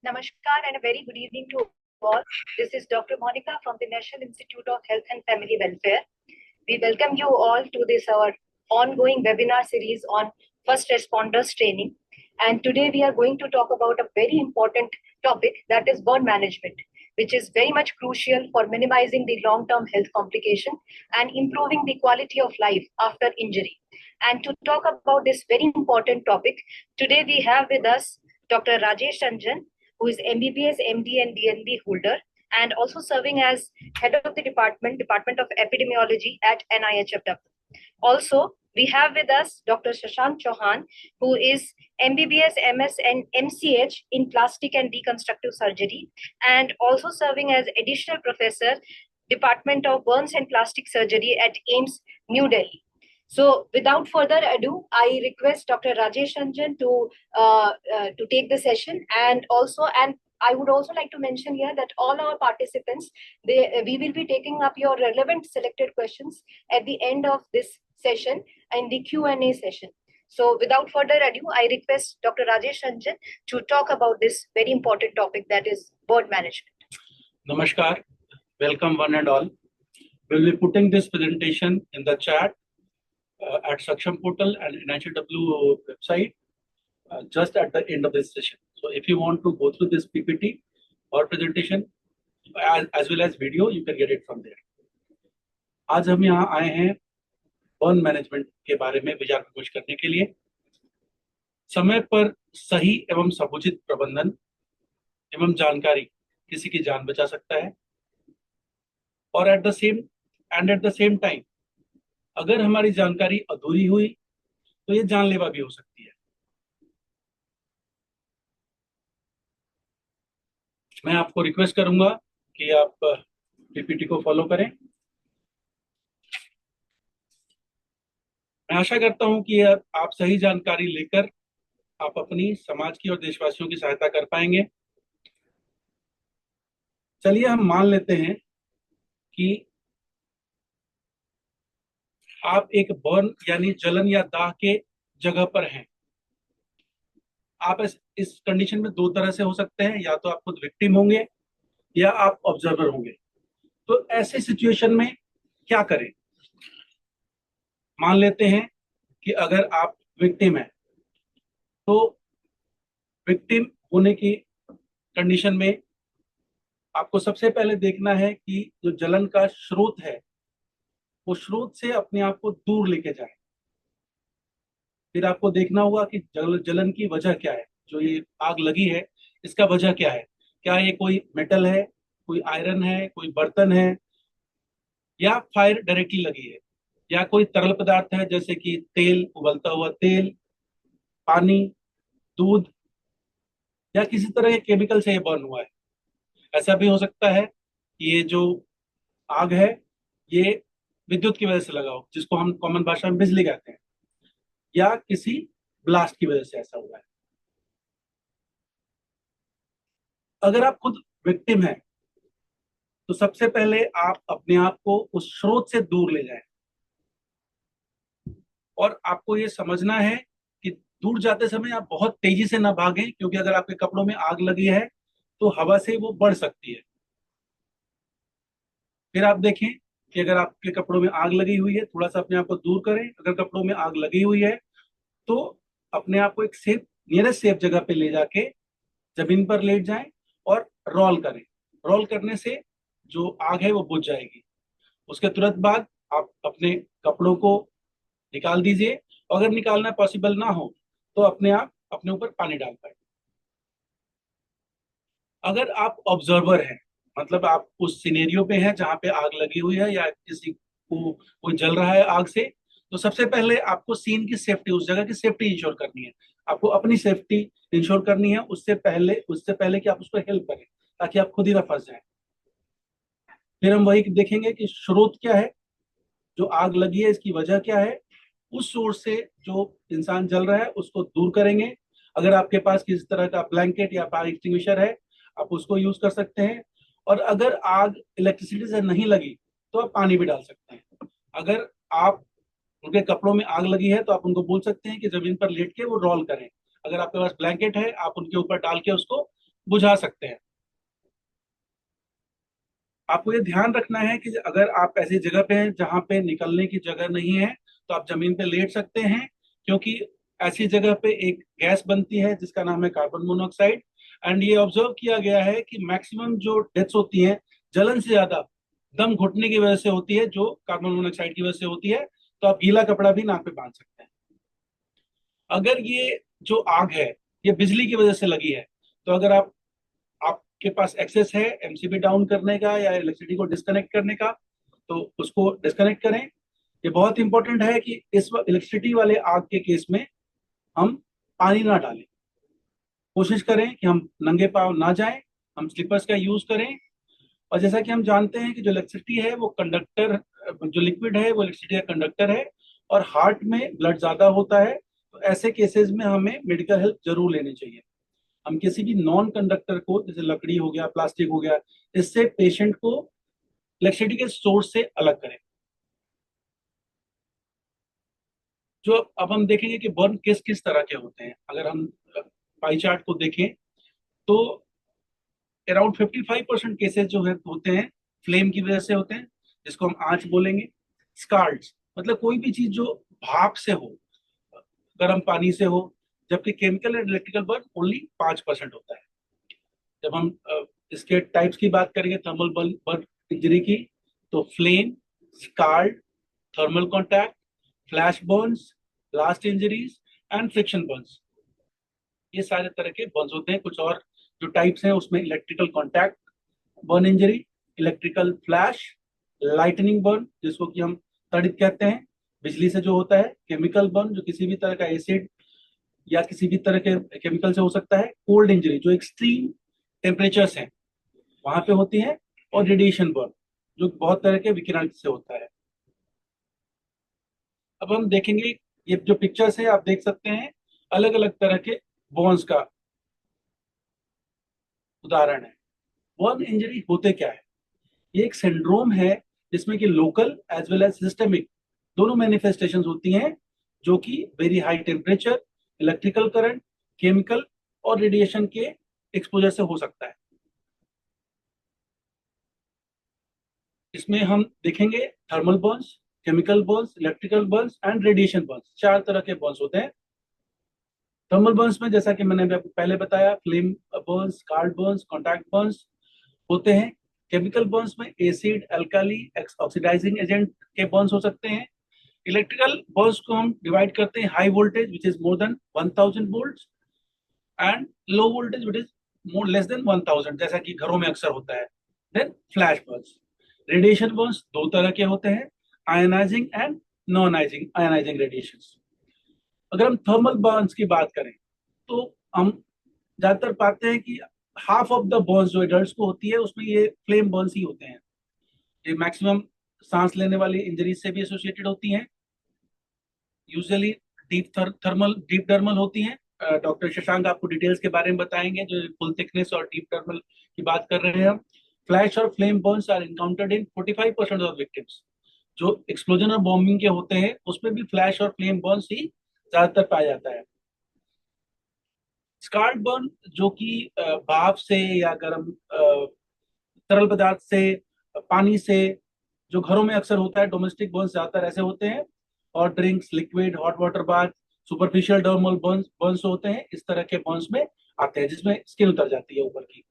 Namaskar and a very good evening to all. This is Dr. Monica from the National Institute of Health and Family Welfare. We welcome you all to this our ongoing webinar series on first responders training. And today we are going to talk about a very important topic, that is burn management, which is very much crucial for minimizing the long-term health complication and improving the quality of life after injury. And to talk about this very important topic, today we have with us Dr. Rajesh Ranjan, who is MBBS, MD and DNB holder, and also serving as head of the Department of Epidemiology at NIHFW. Also, we have with us Dr. Shashank Chauhan, who is MBBS, MS and MCH in plastic and reconstructive surgery, and also serving as additional professor, Department of Burns and Plastic Surgery at AIIMS, New Delhi. So without further ado, I request Dr. Rajesh Ranjan to take the session, and I would also like to mention here that all our participants, we will be taking up your relevant selected questions at the end of this session and the Q&A session. So without further ado, I request Dr. Rajesh Ranjan to talk about this very important topic, that is burn management. Namaskar, welcome one and all. We'll be putting this presentation in the chat at Saksham portal and NIHFW website just at the end of this session. So if you want to go through this PPT or presentation as well as video, you can get it from there. आज हम यहाँ आए हैं burn management के बारे में विचार विमर्श करने के लिए। समय पर सही एवं समुचित प्रबंधन एवं जानकारी किसी की जान बचा सकता है, और एट द सेम टाइम अगर हमारी जानकारी अधूरी हुई तो ये जानलेवा भी हो सकती है। मैं आपको रिक्वेस्ट करूंगा कि आप पीपीटी को फॉलो करें। मैं आशा करता हूं कि आप सही जानकारी लेकर आप अपनी समाज की और देशवासियों की सहायता कर पाएंगे। चलिए हम मान लेते हैं कि आप एक बर्न यानी जलन या दाह के जगह पर हैं। आप इस कंडीशन में दो तरह से हो सकते हैं, या तो आप खुद विक्टिम होंगे या आप ऑब्जर्वर होंगे। तो ऐसे सिचुएशन में क्या करें? मान लेते हैं कि अगर आप विक्टिम हैं, तो विक्टिम होने की कंडीशन में आपको सबसे पहले देखना है कि जो जलन का स्रोत है वो स्रोत से अपने आप को दूर लेके जाए। फिर आपको देखना होगा कि जलन की वजह क्या है, जो ये आग लगी है इसका वजह क्या है। क्या ये कोई मेटल है, कोई आयरन है, कोई बर्तन है, या फायर डायरेक्टली लगी है, या कोई तरल पदार्थ है जैसे कि तेल, उबलता हुआ तेल, पानी, दूध, या किसी तरह के केमिकल से ये बर्न हुआ है। ऐसा भी हो सकता है कि ये जो आग है ये विद्युत की वजह से लगा हो, जिसको हम कॉमन भाषा में बिजली कहते हैं, या किसी ब्लास्ट की वजह से ऐसा हुआ है। अगर आप खुद विक्टिम हैं तो सबसे पहले आप अपने आप को उस स्रोत से दूर ले जाएं, और आपको ये समझना है कि दूर जाते समय आप बहुत तेजी से ना भागें, क्योंकि अगर आपके कपड़ों में आग लगी है तो हवा से वो बढ़ सकती है। फिर आप देखें कि अगर आपके कपड़ों में आग लगी हुई है, थोड़ा सा अपने आप को दूर करें। अगर कपड़ों में आग लगी हुई है तो अपने आप को एक नियरेस्ट सेफ जगह पे ले जाके जमीन पर लेट जाएं और रोल करें। रोल करने से जो आग है वो बुझ जाएगी। उसके तुरंत बाद आप अपने कपड़ों को निकाल दीजिए, और अगर निकालना पॉसिबल ना हो तो अपने आप अपने ऊपर पानी डाल पाए। अगर आप ऑब्जर्वर हैं, मतलब आप उस सिनेरियो पे हैं जहां पे आग लगी हुई है या किसी को कोई जल रहा है आग से, तो सबसे पहले आपको सीन की सेफ्टी, उस जगह की सेफ्टी इंश्योर करनी है। आपको अपनी सेफ्टी इंश्योर करनी है उससे पहले कि आप उसको हेल्प करें, ताकि आप खुद ही ना फंस जाए। फिर हम वही देखेंगे कि स्रोत क्या है, जो आग लगी है इसकी वजह क्या है। उस सोर्स से जो इंसान जल रहा है उसको दूर करेंगे। अगर आपके पास किसी तरह का ब्लैंकेट या फायर एक्सटिंग्विशर है, आप उसको यूज कर सकते हैं। और अगर आग इलेक्ट्रिसिटी से नहीं लगी तो आप पानी भी डाल सकते हैं। अगर आप उनके कपड़ों में आग लगी है तो आप उनको बोल सकते हैं कि जमीन पर लेट के वो रोल करें। अगर आपके पास ब्लैंकेट है आप उनके ऊपर डाल के उसको बुझा सकते हैं। आपको ये ध्यान रखना है कि अगर आप ऐसी जगह पे हैं जहां पे निकलने की जगह नहीं है तो आप जमीन पे लेट सकते हैं, क्योंकि ऐसी जगह पे एक गैस बनती है जिसका नाम है कार्बन मोनोऑक्साइड। एंड ये ऑब्जर्व किया गया है कि मैक्सिमम जो डेथ्स होती हैं जलन से ज्यादा दम घुटने की वजह से होती है, जो कार्बन मोनोऑक्साइड की वजह से होती है। तो आप गीला कपड़ा भी नाक पे बांध सकते हैं। अगर ये जो आग है ये बिजली की वजह से लगी है, तो अगर आपके पास एक्सेस है एमसीबी डाउन करने का या इलेक्ट्रिसिटी को डिस्कनेक्ट करने का, तो उसको डिस्कनेक्ट करें। ये बहुत इंपॉर्टेंट है कि इस इलेक्ट्रिसिटी वाले आग के केस में हम पानी ना डालें। कोशिश करें कि हम नंगे पांव ना जाएं, हम स्लीपर्स का यूज करें। और जैसा कि हम जानते हैं कि जो इलेक्ट्रिसिटी है वो कंडक्टर, जो लिक्विड है वो इलेक्ट्रिसिटी का कंडक्टर है, और हार्ट में ब्लड ज्यादा होता है, तो ऐसे केसेस में हमें मेडिकल हेल्प जरूर लेनी चाहिए। हम किसी भी नॉन कंडक्टर को, जैसे लकड़ी हो गया, प्लास्टिक हो गया, इससे पेशेंट को इलेक्ट्रिसिटी के सोर्स से अलग करें। जो अब हम देखेंगे कि बर्न किस किस तरह के होते हैं। अगर हम पाई चार्ट को देखें तो अराउंड 55% केसेस जो है होते हैं फ्लेम की वजह से होते हैं, जिसको हम आंच बोलेंगे। स्कार्ड्स मतलब कोई भी चीज जो भाप से हो, गर्म पानी से हो। जबकि chemical and electrical burn only 5% होता है। जब हम इसके टाइप्स की बात करेंगे थर्मल बर्न इंजरी की, तो flame, scald, thermal contact, flash burns, blast injuries and friction burns, ये सारे तरह के बर्न्स होते हैं। कुछ और जो टाइप्स हैं उसमें electrical contact burn injury, electrical flash, lightning burn जिसको कि हम तड़ित कहते हैं, बिजली से जो होता है। केमिकल बर्न जो किसी भी तरह का एसिड या किसी भी तरह के केमिकल से हो सकता है। कोल्ड इंजरी जो एक्सट्रीम टेम्परेचर्स हैं वहां पे होती है। और रेडिएशन बर्न जो बहुत तरह के विकिरण से होता है। अब हम देखेंगे, ये जो पिक्चर्स है आप देख सकते हैं अलग अलग तरह के बर्न्स का उदाहरण है। बर्न इंजरी होते क्या है? ये एक सिंड्रोम है जिसमें कि local as well as systemic दोनों मैनिफेस्टेशंस होती हैं, जो कि very high temperature, electrical current, chemical और रेडिएशन के एक्सपोजर से हो सकता है। इसमें हम देखेंगे thermal burns, chemical burns, electrical burns and radiation burns, चार तरह के बर्न्स होते हैं। थर्मल बर्न्स में जैसा कि मैंने आपको पहले बताया, flame burns, scald burns, contact burns होते हैं। केमिकल बर्न्स में एसिड, अल्काली, ऑक्सीडाइजिंग एजेंट के बर्न्स हो सकते हैं। इलेक्ट्रिकल बर्न्स को हम डिवाइड करते हैं high voltage which is more than 1000 volts and low voltage which is more less than 1000, जैसा कि घरों में अक्सर होता है। Then flash burns. Radiation burns दो तरह के होते हैं, ionizing and non ionizing radiation. अगर हम थर्मल बर्न्स की बात करें तो हम ज्यादातर पाते हैं कि हाफ ऑफ द बर्न्स जो एडल्ट्स को होती है उसमें ये फ्लेम बर्न्स ही होते हैं। ये मैक्सिमम सांस लेने वाली इंजरीज से भी एसोसिएटेड होती हैं। यूजुअली डीप डर्मल होती हैं। डॉक्टर शशांक आपको डिटेल्स के बारे में बताएंगे जो फुल थिकनेस और डीप डर्मल की बात कर रहे हैं हम। फ्लैश और flame burns are encountered in 45% of victims. जो एक्सप्लोजन और बॉम्बिंग के होते हैं उसमें भी फ्लैश और फ्लेम बर्न्स ही ज्यादातर पाया जाता है। स्कार्ड बर्न जो कि भाप से या गर्म तरल पदार्थ से, पानी से, जो घरों में अक्सर होता है, डोमेस्टिक बर्न्स ज्यादातर ऐसे होते हैं। और drinks, liquid, hot water bath, superficial dermal Burns Burns होते हैं, इस तरह के बर्न्स में आते हैं जिसमें स्किन उतर जाती है ऊपर की।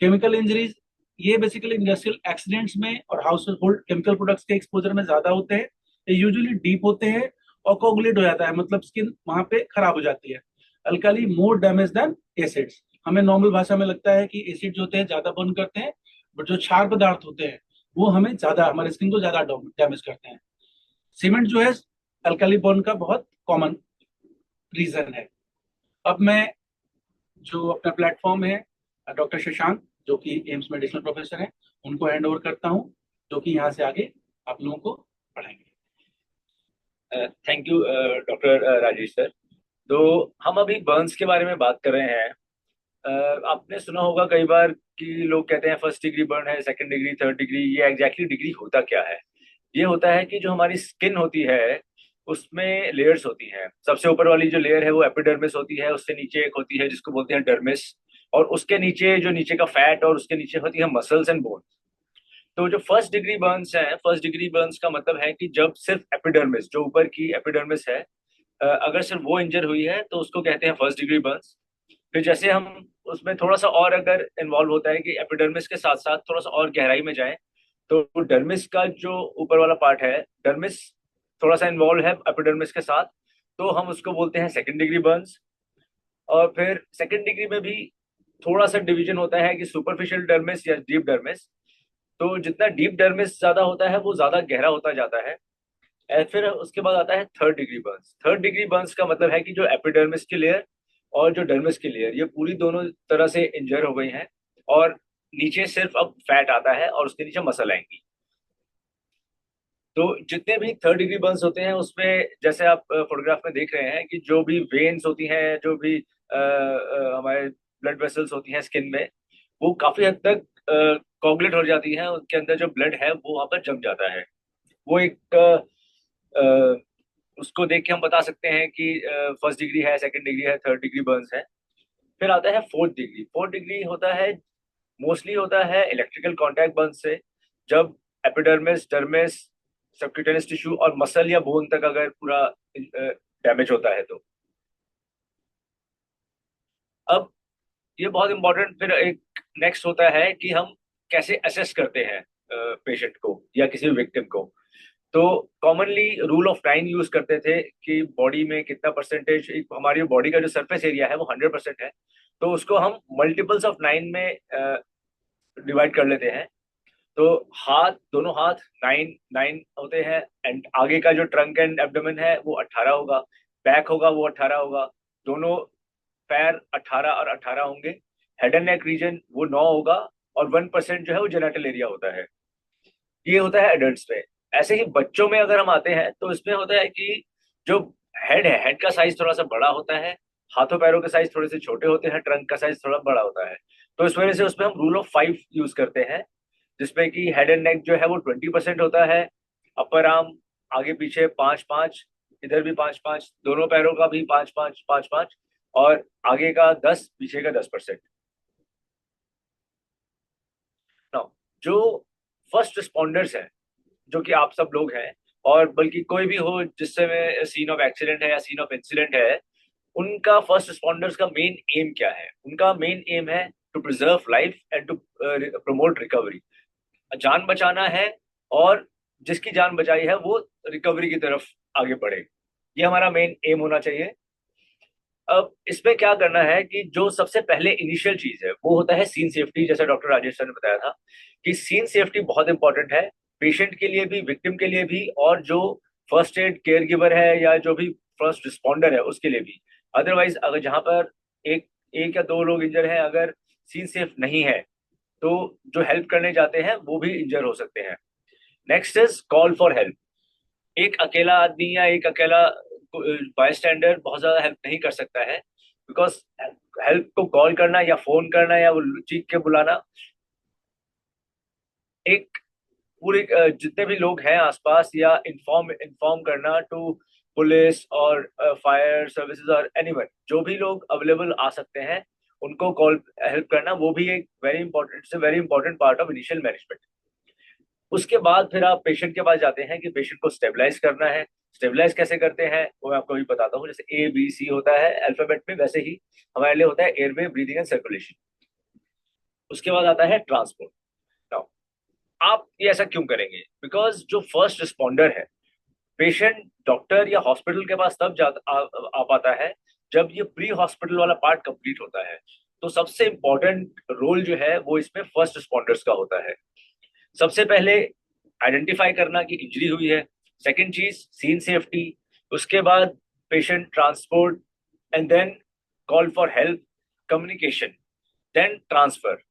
केमिकल इंजरीज ये बेसिकली इंडस्ट्रियल एक्सीडेंट्स में और हाउस होल्ड केमिकल प्रोडक्ट्स के एक्सपोजर में ज्यादा होते हैं। ये यूजुअली डीप होते हैं और कोगुलेट हो जाता है, मतलब स्किन वहां पे खराब हो जाती है। Alkali more damage than acids. हमें नॉर्मल भाषा में लगता है कि एसिड जो होते हैं ज्यादा बर्न करते हैं, बट जो क्षार पदार्थ होते हैं वो हमें ज्यादा, हमारे स्किन को ज्यादा डैमेज करते हैं। सीमेंट जो है अल्काली बर्न का बहुत कॉमन रीजन है। अब मैं जो अपना प्लेटफॉर्म है डॉक्टर शशांक जो कि एम्स मेडिसिनल प्रोफेसर हैं उनको हैंड ओवर करता हूं, जो कि यहाँ से आगे आप लोगों को पढ़ाएंगे। Thank you doctor Rajesh sir. तो हम अभी बर्न्स के बारे में बात कर रहे हैं। आपने सुना होगा कई बार कि लोग कहते हैं फर्स्ट डिग्री बर्न है, सेकंड डिग्री, थर्ड डिग्री। ये एग्जैक्टली डिग्री होता क्या है? ये होता है कि जो हमारी स्किन होती है उसमें लेयर्स होती हैं। सबसे ऊपर वाली जो लेयर है वो एपिडर्मिस होती है, उससे नीचे एक होती है जिसको बोलते हैं डर्मिस, और उसके नीचे जो नीचे का फैट और उसके नीचे होती है मसल्स एंड बोन्स। तो जो फर्स्ट डिग्री बर्न्स है, फर्स्ट डिग्री बर्न्स का मतलब है कि जब सिर्फ एपिडर्मिस, जो ऊपर की एपिडर्मिस है, अगर सिर्फ वो इंजर हुई है तो उसको कहते हैं फर्स्ट डिग्री बर्न्स। फिर जैसे हम उसमें थोड़ा सा और अगर इन्वॉल्व होता है कि एपिडर्मिस के साथ साथ थोड़ा सा और गहराई में जाएं, तो डर्मिस का जो ऊपर वाला पार्ट है, डर्मिस थोड़ा सा इन्वॉल्व है एपिडर्मिस के साथ, तो हम उसको बोलते हैं सेकंड डिग्री बर्न्स। और फिर सेकंड डिग्री में भी थोड़ा सा डिवीजन होता है कि सुपरफिशियल डर्मिस या डीप डर्मिस। तो जितना डीप डर्मिस ज्यादा होता है वो ज्यादा गहरा होता जाता है। फिर उसके बाद आता है third degree Burns. Third degree Burns का मतलब है कि जो एपिडर्मिस की लेयर और जो डर्मिस की लेयर, ये पूरी दोनों तरह से इंजर हो गई हैं, और नीचे सिर्फ अब फैट आता है और उसके नीचे मसल आएंगी। तो जितने भी थर्ड डिग्री बर्न्स होते हैं उसमें जैसे आप फोटोग्राफ में देख रहे हैं कि जो भी वेन्स होती हैं, जो भी हमारे ब्लड वेसल्स होती हैं स्किन में, वो काफी हद तक कोगुलेट हो जाती हैं, उनके अंदर जो ब्लड है वो वहां पर जम जाता है। वो एक उसको देख के हम बता सकते हैं कि फर्स्ट डिग्री है, सेकंड डिग्री है, थर्ड डिग्री बर्न्स है। फिर आता है फोर्थ डिग्री। फोर्थ डिग्री होता है, मोस्टली होता है इलेक्ट्रिकल कॉन्टैक्ट बर्न से, जब एपिडर्मिस, डर्मिस, सबक्यूटेनियस टिश्यू और मसल या बोन तक अगर पूरा डैमेज होता है तो। अब ये बहुत इंपॉर्टेंट फिर एक नेक्स्ट होता है कि हम कैसे असेस करते हैं पेशेंट को या किसी विक्टिम को। तो कॉमनली रूल ऑफ 9 यूज करते थे कि बॉडी में कितना परसेंटेज, हमारी बॉडी का जो सरफेस एरिया है वो 100% है, तो उसको हम मल्टीपल्स ऑफ 9 में डिवाइड कर लेते हैं। तो हाथ, दोनों हाथ 9 9 होते हैं, एंड आगे का जो ट्रंक एंड एब्डोमेन है वो 18 होगा, बैक होगा वो 18 होगा, दोनों पैर 18 और 18 होंगे, हेड एंड नेक रीजन वो 9 होगा, और 1% जो है वो जेनिटल एरिया होता है। ये होता है एडल्ट्स में। ऐसे ही बच्चों में अगर हम आते हैं तो इसमें होता है कि जो हेड है, हेड का साइज थोड़ा सा बड़ा होता है, हाथों पैरों के साइज थोड़े से छोटे होते हैं, ट्रंक का साइज थोड़ा बड़ा होता है। तो इस वजह से उसमें हम रूल ऑफ 5 यूज करते हैं, जिसमें कि हेड एंड नेक जो है वो 20% होता है, अपर आर्म आगे पीछे 5-5, इधर भी 5-5, दोनों पैरों का भी 5-5 5-5, और आगे का 10, पीछे का 10%। नाउ जो फर्स्ट रिस्पॉन्डर्स हैं, जो कि आप सब लोग हैं, और बल्कि कोई भी हो जिससे में सीन ऑफ एक्सीडेंट है या सीन ऑफ इंसिडेंट है, उनका फर्स्ट रिस्पॉन्डर्स का मेन एम क्या है? उनका मेन एम है to preserve life and to promote recovery. जान बचाना है, और जिसकी जान बचाई है वो रिकवरी की तरफ आगे बढ़े, ये हमारा मेन एम होना चाहिए। अब इसमें क्या करना है कि जो सबसे पहले इनिशियल चीज है वो होता है सीन सेफ्टी। जैसा डॉक्टर राजेश सर ने बताया था कि सीन सेफ्टी बहुत इंपॉर्टेंट है, पेशेंट के लिए भी, विक्टिम के लिए भी, और जो फर्स्ट एड केयर गिवर है या जो भी फर्स्ट रिस्पॉन्डर है उसके लिए भी। अदरवाइज अगर जहां पर एक एक या दो लोग इंजर हैं, अगर सीन सेफ नहीं है, तो जो हेल्प करने जाते हैं वो भी इंजर हो सकते हैं। Next is call for help. एक अकेला आदमी या एक अकेला बाय स्टैंडर बहुत ज्यादा हेल्प नहीं कर सकता है, बिकॉज हेल्प को कॉल करना या फोन करना या वो चीख के बुलाना, एक पूरे जितने भी लोग हैं आसपास, या इन्फॉर्म इन्फॉर्म करना टू पुलिस और फायर सर्विसेज और एनीवन, जो भी लोग अवेलेबल आ सकते हैं उनको कॉल हेल्प करना, वो भी एक very important part of initial management. उसके बाद फिर आप पेशेंट के पास जाते हैं कि पेशेंट को स्टेबलाइज करना है। स्टेबलाइज कैसे करते हैं वो मैं आपको भी बताता हूँ। जैसे ABC होता है अल्फाबेट में, वैसे ही हमारे लिए होता है एयरवे, ब्रीदिंग एंड सर्कुलेशन। उसके बाद आता है ट्रांसपोर्ट। नाउ आप ये ऐसा क्यों करेंगे? बिकॉज जो फर्स्ट रिस्पॉन्डर है, पेशेंट डॉक्टर या हॉस्पिटल के पास तब आ पाता है जब ये प्री हॉस्पिटल वाला पार्ट कंप्लीट होता है। तो सबसे इंपॉर्टेंट रोल जो है वो इसमें फर्स्ट रिस्पॉन्डर्स का होता है। सबसे पहले आइडेंटिफाई करना कि इंजरी हुई है, सेकंड चीज सीन सेफ्टी, उसके बाद patient transport, and then call for help, communication, then transfer.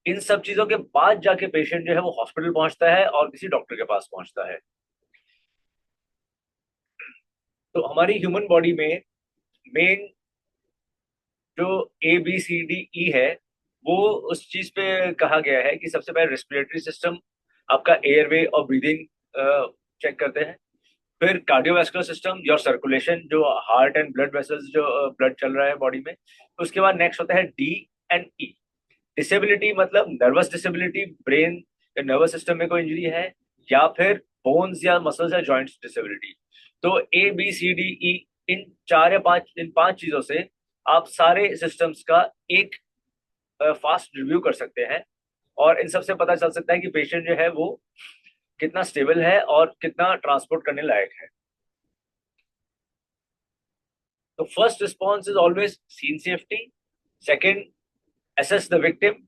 इन सब चीजों के बाद जाके पेशेंट जो है वो हॉस्पिटल पहुंचता है और किसी डॉक्टर के पास पहुंचता है। तो हमारी ह्यूमन बॉडी में मेन जो ABCDE है, वो उस चीज पे कहा गया है कि सबसे पहले रेस्पिरेटरी सिस्टम, आपका एयरवे और ब्रीदिंग चेक करते हैं। फिर कार्डियोवास्कुलर सिस्टम, योर सर्कुलेशन, जो हार्ट एंड ब्लड वेसल्स, जो ब्लड चल रहा है बॉडी में। उसके बाद नेक्स्ट होता है D, एंड ई। डिसेबिलिटी मतलब नर्वस डिसेबिलिटी, ब्रेन या नर्वस सिस्टम में कोई इंजरी है, या फिर बोन्स या मसल्स या जॉइंट्स डिसेबिलिटी। तो A B C D E, इन 4 या 5 चीजों से आप सारे सिस्टम्स का एक फास्ट रिव्यू कर सकते हैं, और इन सब से पता चल सकता है कि पेशेंट जो है वो कितना स्टेबल है और कितना ट्रांसपोर्ट करने लायक है। तो first response is always seen safety. Second, assess the victim।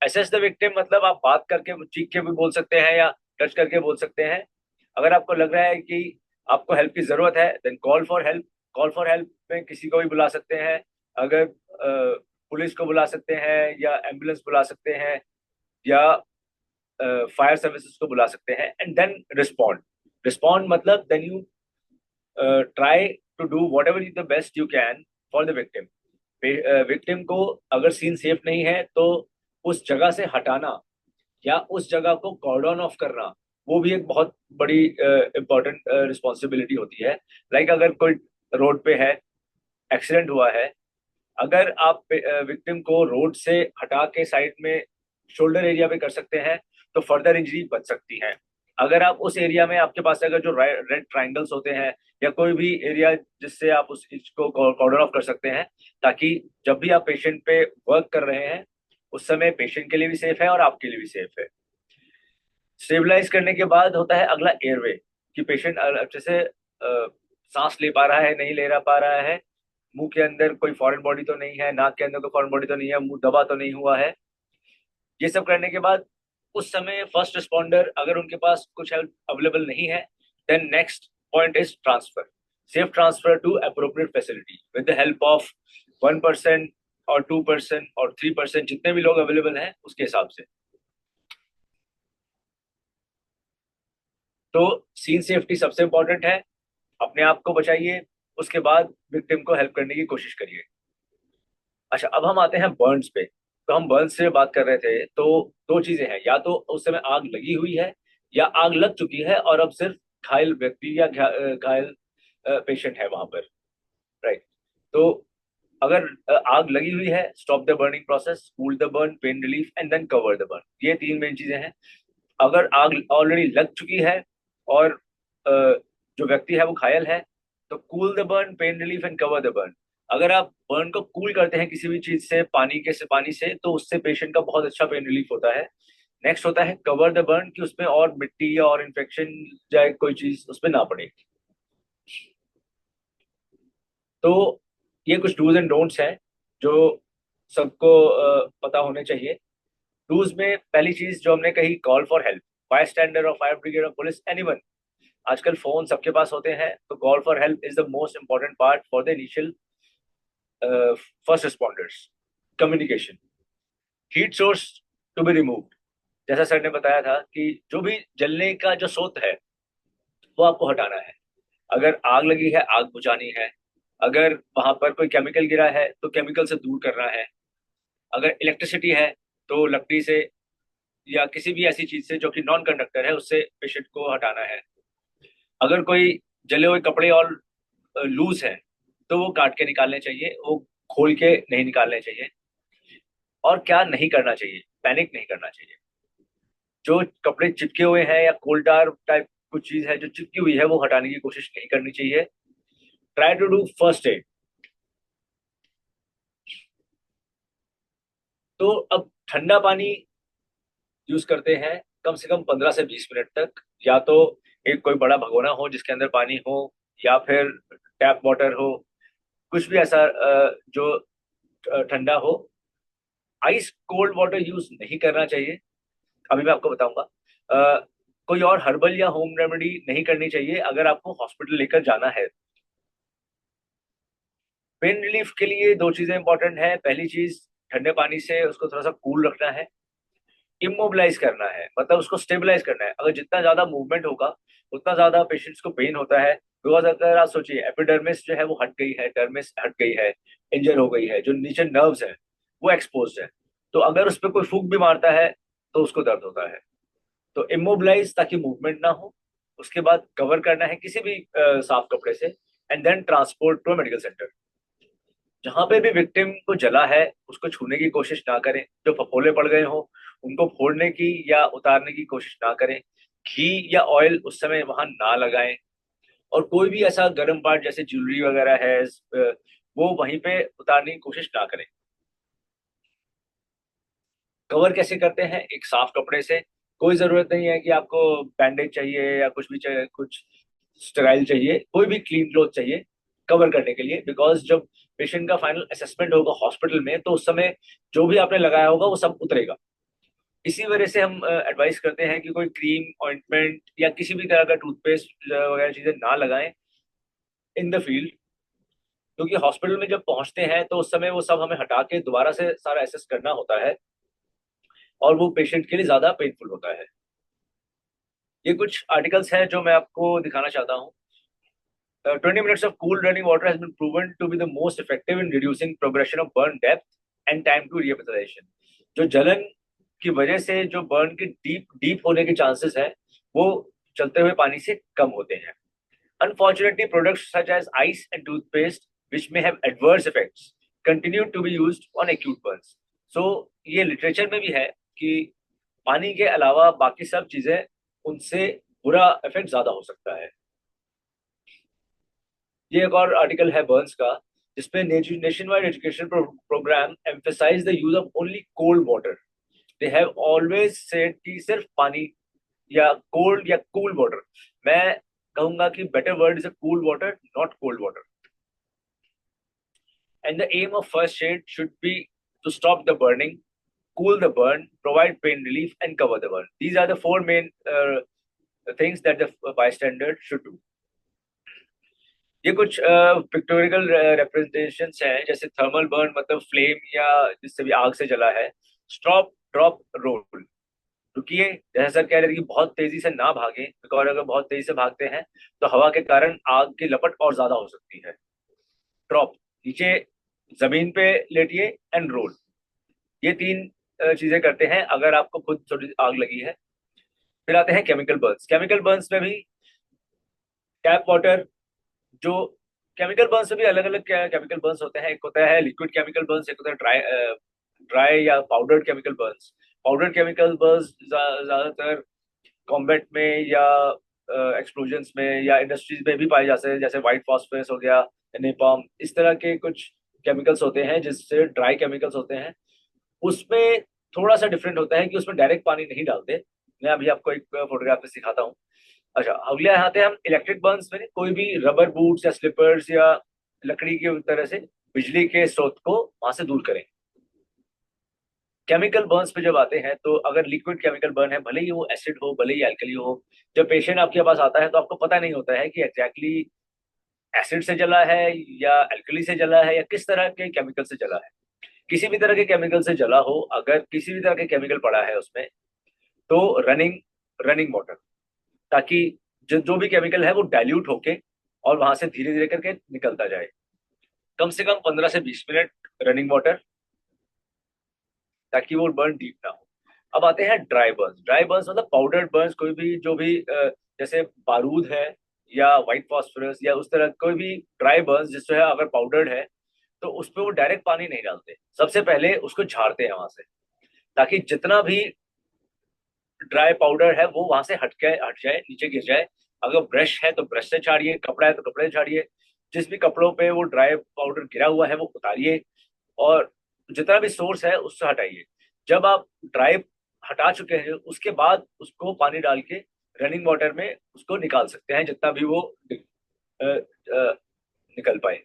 assess the victim मतलब आप बात करके चीख के भी बोल सकते हैं या टच करके बोल सकते हैं। अगर आपको लग रहा है कि आपको हेल्प की जरूरत है, then call for help. Call for help में किसी को भी बुला सकते हैं, अगर पुलिस को बुला सकते हैं या एम्बुलेंस बुला सकते हैं या फायर सर्विसेज को बुला सकते हैं। And then respond. रिस्पॉन्ड मतलब then you try to do whatever the best you can for the victim. Victim को अगर सीन सेफ नहीं है तो उस जगह से हटाना या उस जगह को कॉर्डन ऑफ करना, वो भी एक बहुत बड़ी इंपॉर्टेंट रिस्पॉन्सिबिलिटी होती है। लाइक अगर कोई रोड पे है, एक्सीडेंट हुआ है, अगर आप विक्टिम को रोड से हटा के साइड में शोल्डर एरिया पे कर सकते हैं तो फर्दर इंजरी बच सकती है। अगर आप उस एरिया में, आपके पास अगर जो रेड ट्राइंगल्स होते हैं या कोई भी एरिया जिससे आप उस चीज को कॉर्डर ऑफ कर सकते हैं, ताकि जब भी आप पेशेंट पे वर्क कर रहे हैं उस समय पेशेंट के लिए भी सेफ है और आपके लिए भी सेफ है। स्टेबलाइज करने के बाद होता है अगला एयरवे, कि पेशेंट अच्छे से सांस ले पा रहा है, नहीं ले रहा पा रहा है, मुंह के अंदर कोई फॉरेन बॉडी तो नहीं है, नाक के अंदर कोई फॉरेन बॉडी तो नहीं है, मुंह दबा तो नहीं हुआ है। ये सब करने के बाद उस समय फर्स्ट रिस्पॉन्डर, अगर उनके पास कुछ हेल्प अवेलेबल नहीं है, then next point is transfer. Safe transfer to appropriate facility with the help of 1% और 2% और 3%, जितने भी लोग अवेलेबल हैं उसके हिसाब से। तो सीन सेफ्टी सबसे इंपॉर्टेंट है। अपने आप को बचाइए, उसके बाद विक्टिम को हेल्प करने की कोशिश करिए। अच्छा, अब हम आते हैं बर्न्स पे। तो हम बर्न्स से बात कर रहे थे, तो दो चीजें हैं, या तो उस समय आग लगी हुई है या आग लग चुकी है और अब सिर्फ घायल व्यक्ति या घायल पेशेंट है वहां पर, राइट। तो अगर आग लगी हुई है, stop the burning process, cool the burn, pain relief and then cover the burn. ये 3 मेन चीजें हैं। अगर आग ऑलरेडी लग चुकी है और जो व्यक्ति है वो घायल है, तो cool the burn, pain relief and cover the burn. अगर आप बर्न को कूल करते हैं किसी भी चीज से, पानी से, तो उससे पेशेंट का बहुत अच्छा पेन रिलीफ होता है। नेक्स्ट होता है कवर द बर्न, कि उसमें और मिट्टी या और इन्फेक्शन या कोई चीज उसमें ना पड़े। तो ये कुछ डूज एंड डोंट्स हैं जो सबको पता होने चाहिए। डूज में पहली चीज जो हमने कही, call for help. Fire standard और फायर ब्रिगेड और पुलिस, एनीवन। आजकल फोन सबके पास होते हैं, तो call for help is the most important part for the initial first responders. Communication. Heat source to be removed. जैसा सर ने बताया था कि जो भी जलने का जो स्रोत है वो आपको हटाना है। अगर आग लगी है, आग बुझानी है। अगर वहां पर कोई केमिकल गिरा है तो केमिकल से दूर करना है। अगर इलेक्ट्रिसिटी है तो लकड़ी से या किसी भी ऐसी चीज से जो कि नॉन कंडक्टर है उससे पेशेंट को हटाना है। अगर कोई जले हुए कपड़े और लूज है तो वो काट के निकालने चाहिए, वो खोल के नहीं निकालने चाहिए। और क्या नहीं करना चाहिए, पैनिक नहीं करना चाहिए। जो कपड़े चिपके हुए हैं या कोल्डार टाइप कुछ चीज है जो चिपकी हुई है, वो हटाने की कोशिश नहीं करनी चाहिए। Try to do first aid. तो अब ठंडा पानी यूज करते हैं कम से कम 15 से 20 मिनट तक। या तो एक कोई बड़ा भगोना हो जिसके अंदर पानी हो, या फिर टैप वाटर हो, कुछ भी ऐसा जो ठंडा हो। आइस कोल्ड वाटर यूज नहीं करना चाहिए, अभी मैं आपको बताऊंगा। कोई और हर्बल या होम रेमेडी नहीं करनी चाहिए अगर आपको हॉस्पिटल लेकर जाना है। पेन रिलीफ के लिए दो चीजें इंपॉर्टेंट है। पहली चीज, ठंडे पानी से उसको थोड़ा सा कूल रखना है। इमोबिलाइज करना है, मतलब उसको स्टेबलाइज करना है। अगर जितना ज्यादा मूवमेंट होगा उतना ज्यादा पेशेंट्स को पेन होता है। बिकॉज अगर आप सोचिए, एपिडर्मिस जो है वो हट गई है, डर्मिस हट गई है, इंजर हो गई है, जो नीचे नर्व्स है वो एक्सपोज है। तो अगर उस पर कोई फूंक भी मारता है तो उसको दर्द होता है। तो इमोबिलाइज ताकि मूवमेंट ना हो। उसके बाद कवर करना है किसी भी साफ कपड़े से, and then transport to medical centre. जहां पे भी विक्टिम को जला है उसको छूने की कोशिश ना करें। जो फफोले पड़ गए हो उनको फोड़ने की या उतारने की कोशिश ना करें। घी या ऑयल उस समय वहां ना लगाएं। और कोई भी ऐसा गर्म पार्ट जैसे ज्वेलरी वगैरह है वो वहीं पे उतारने की कोशिश ना करें। कवर कैसे करते हैं? एक साफ कपड़े से। कोई जरूरत नहीं है कि आपको बैंडेज चाहिए या कुछ भी चाहिए, कुछ स्टेराइल चाहिए, कोई भी क्लीन क्लोथ चाहिए कवर करने के लिए। बिकॉज जब पेशेंट का फाइनल असेसमेंट होगा हॉस्पिटल में तो उस समय जो भी आपने लगाया होगा वो सब उतरेगा। इसी वजह से हम एडवाइस करते हैं कि कोई क्रीम ऑइंटमेंट या किसी भी तरह का टूथपेस्ट वगैरह चीजें ना लगाएं इन द फील्ड। क्योंकि हॉस्पिटल में जब पहुंचते हैं तो उस समय वो सब हमें हटा के दोबारा से सारा एसेस करना होता है और वो पेशेंट के लिए ज्यादा पेनफुल होता है। ये कुछ आर्टिकल्स हैं जो मैं आपको दिखाना चाहता हूँ। 20 minutes of cool running water has been proven to be the most effective in reducing progression of burn depth and time to rehabilitation। जो जलन की वजह से जो बर्न के डीप डीप होने के चांसेस है वो चलते हुए पानी से कम होते हैं। Unfortunately, products such as ice and toothpaste, which may have adverse effects, continue to be used on acute burns। So, ये लिटरेचर में भी है कि पानी के अलावा बाकी सब चीजें उनसे बुरा इफेक्ट ज्यादा हो सकता है। ये एक और आर्टिकल है बर्न्स का जिसपे nationwide education programme emphasise the use of only cold water. They have always said कि सिर्फ पानी या कोल्ड या कूल वाटर। मैं कहूंगा कि better word is a cool water not cold water. And the aim of first aid should be to stop the burning, cool the burn, provide pain relief, and cover the burn. These are the four main things that the bystander should do। ये कुछ pictorial representation हैं जैसे thermal burn मतलब flame या जिससे भी आग से जला है। स्टॉप ड्रॉप रोल, रुकिए। जैसे सर कह रहे थे कि बहुत तेजी से ना भागें बिकॉज अगर बहुत तेजी से भागते हैं तो हवा के कारण आग की लपट और ज्यादा हो सकती है। ड्रॉप, नीचे जमीन पे लेटिए। एंड रोल, ये तीन चीजें करते हैं अगर आपको खुद थोड़ी आग लगी है। फिर आते हैं केमिकल बर्न्स। केमिकल बर्न्स में भी टैप वाटर, जो केमिकल बर्न्स में भी अलग अलग केमिकल बर्न्स होते हैं। एक होता है लिक्विड केमिकल बर्न्स, एक होता है ड्राई ड्राई या powdered chemical Burns. Powdered chemical Burns ज्यादातर कॉम्बैट में या एक्सप्लोजन्स में या इंडस्ट्रीज में भी पाए जाते हैं, जैसे व्हाइट फॉस्फोरस हो गया, नेपॉम, इस तरह के कुछ केमिकल्स होते हैं जिससे ड्राई केमिकल्स होते हैं। उसमें थोड़ा सा डिफरेंट होता है कि उसमें डायरेक्ट पानी नहीं डालते। मैं अभी आपको एक फोटोग्राफ में सिखाता हूँ। अच्छा, अगले आते हैं हम इलेक्ट्रिक बर्न्स में। कोई भी रबर बूट्स या स्लीपर्स या लकड़ी की तरह से बिजली के स्रोत को वहां से दूर करें। केमिकल बर्न्स पे जब आते हैं तो अगर लिक्विड केमिकल बर्न है, भले ही वो एसिड हो भले ही एल्कली हो, जब पेशेंट आपके पास आता है तो आपको पता नहीं होता है कि एग्जैक्टली एसिड से जला है या एल्कली से जला है या किस तरह के केमिकल से जला है। किसी भी तरह के केमिकल से जला हो, अगर किसी भी तरह के केमिकल पड़ा है उसमें, तो रनिंग रनिंग वाटर, ताकि जो भी केमिकल है वो डाइल्यूट होके और वहां से धीरे धीरे करके निकलता जाए। कम से कम 15 से 20 मिनट रनिंग वाटर, ताकि वो बर्न डीप ना हो। अब आते हैं ड्राई बर्न्स। ड्राई बर्न्स मतलब पाउडर्ड बर्न्स। कोई भी जो भी जैसे बारूद है या व्हाइट फॉस्फोरस या उस तरह कोई भी ड्राई बर्न्स जिससे है अगर पाउडर्ड है तो उस पर वो डायरेक्ट पानी नहीं डालते। सबसे पहले उसको झाड़ते हैं वहां से, ताकि जितना भी ड्राई पाउडर है वो वहां से हट जाए, नीचे गिर जाए। अगर ब्रश है तो ब्रश से झाड़िए, कपड़ा है तो कपड़े से झाड़िए। जिस भी कपड़ों पे वो ड्राई पाउडर गिरा हुआ है वो उतारिए और जितना भी सोर्स है उससे हटाइए। जब आप ड्राई हटा चुके हैं उसके बाद उसको पानी डाल के रनिंग वाटर में उसको निकाल सकते हैं जितना भी वो निकल पाए।